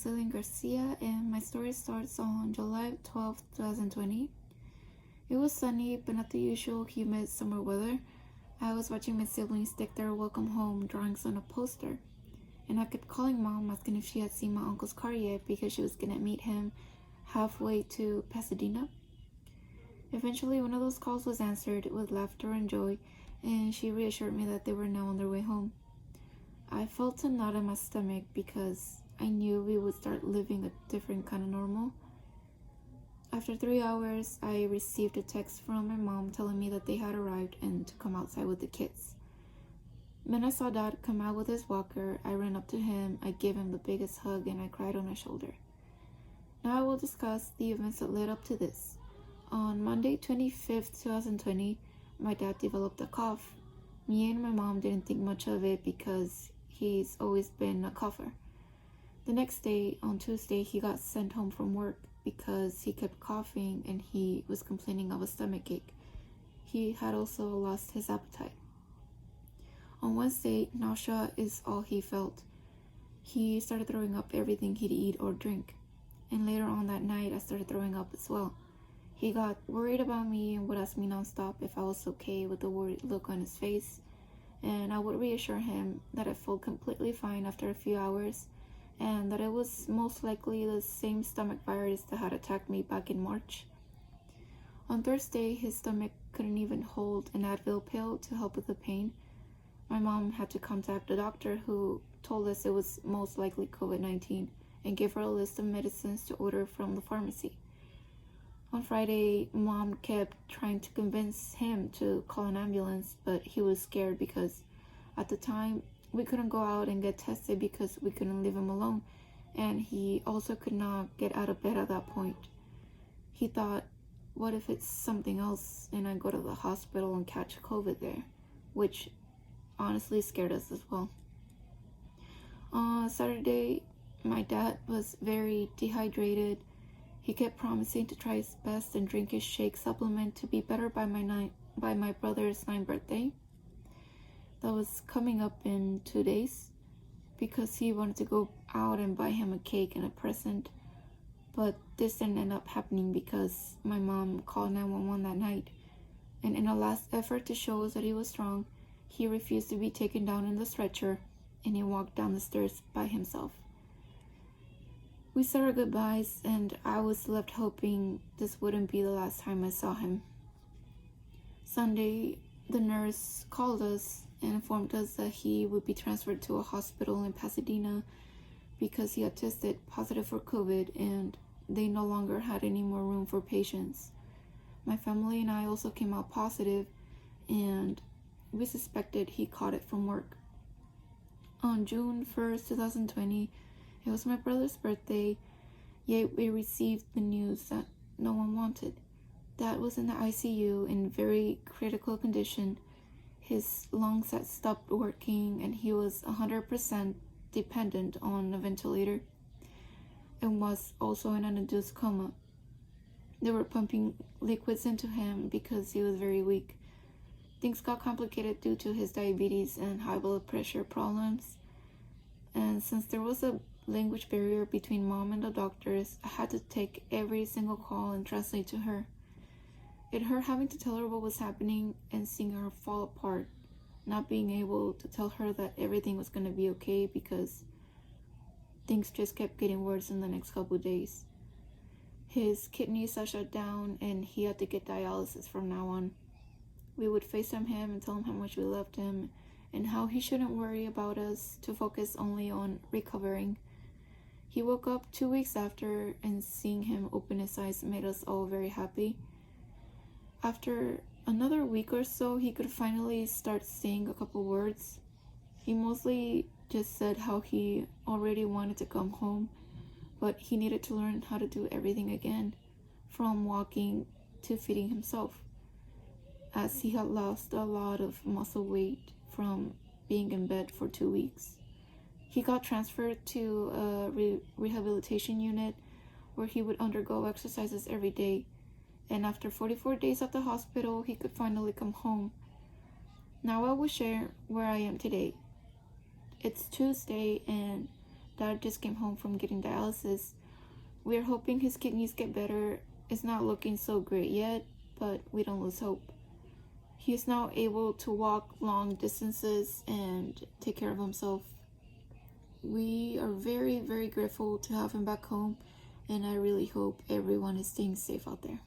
Celine Garcia, and my story starts on July 12th, 2020. It was sunny, but not the usual humid summer weather. I was watching my siblings stick their welcome home drawings on a poster, and I kept calling Mom, asking if she had seen my uncle's car yet because she was gonna meet him halfway to Pasadena. Eventually, one of those calls was answered with laughter and joy, and she reassured me that they were now on their way home. I felt a knot in my stomach because I knew we would start living a different kind of normal. After 3 hours, I received a text from my mom telling me that they had arrived and to come outside with the kids. When I saw Dad come out with his walker, I ran up to him, I gave him the biggest hug, and I cried on his shoulder. Now I will discuss the events that led up to this. On Monday, 25th, 2020, my dad developed a cough. Me and my mom didn't think much of it because he's always been a cougher. The next day, on Tuesday, he got sent home from work because he kept coughing and he was complaining of a stomachache. He had also lost his appetite. On Wednesday, nausea is all he felt. He started throwing up everything he'd eat or drink. And later on that night, I started throwing up as well. He got worried about me and would ask me nonstop if I was okay with the worried look on his face. And I would reassure him that I felt completely fine after a few hours and that it was most likely the same stomach virus that had attacked me back in March. On Thursday, his stomach couldn't even hold an Advil pill to help with the pain. My mom had to contact the doctor, who told us it was most likely COVID-19 and gave her a list of medicines to order from the pharmacy. On Friday, Mom kept trying to convince him to call an ambulance, but he was scared because at the time we couldn't go out and get tested because we couldn't leave him alone, and he also could not get out of bed at that point. He thought, what if it's something else and I go to the hospital and catch COVID there, which honestly scared us as well. On Saturday, my dad was very dehydrated. He kept promising to try his best and drink his shake supplement to be better by my brother's 9th birthday. That was coming up in 2 days because he wanted to go out and buy him a cake and a present. But this didn't end up happening because my mom called 911 that night. And in a last effort to show us that he was strong, he refused to be taken down in the stretcher and he walked down the stairs by himself. We said our goodbyes, and I was left hoping this wouldn't be the last time I saw him. Sunday, the nurse called us and informed us that he would be transferred to a hospital in Pasadena because he had tested positive for COVID and they no longer had any more room for patients. My family and I also came out positive, and we suspected he caught it from work. On June 1st, 2020, it was my brother's birthday, yet we received the news that no one wanted. Dad was in the ICU in very critical condition. His lungs had stopped working and he was 100% dependent on a ventilator and was also in an induced coma. They were pumping liquids into him because he was very weak. Things got complicated due to his diabetes and high blood pressure problems. And since there was a language barrier between Mom and the doctors, I had to take every single call and translate to her. It hurt having to tell her what was happening and seeing her fall apart, not being able to tell her that everything was going to be okay because things just kept getting worse in the next couple of days. His kidneys had shut down and he had to get dialysis from now on. We would FaceTime him and tell him how much we loved him and how he shouldn't worry about us, to focus only on recovering. He woke up 2 weeks after, and seeing him open his eyes made us all very happy. After another week or so, he could finally start saying a couple words. He mostly just said how he already wanted to come home, but he needed to learn how to do everything again, from walking to feeding himself, as he had lost a lot of muscle weight from being in bed for 2 weeks. He got transferred to a rehabilitation unit where he would undergo exercises every day, and after 44 days at the hospital, he could finally come home. Now I will share where I am today. It's Tuesday, and dad just came home from getting dialysis. We are hoping his kidneys get better. It's not looking so great yet, but we don't lose hope. He is now able to walk long distances and take care of himself. We are very, very grateful to have him back home, and I really hope everyone is staying safe out there.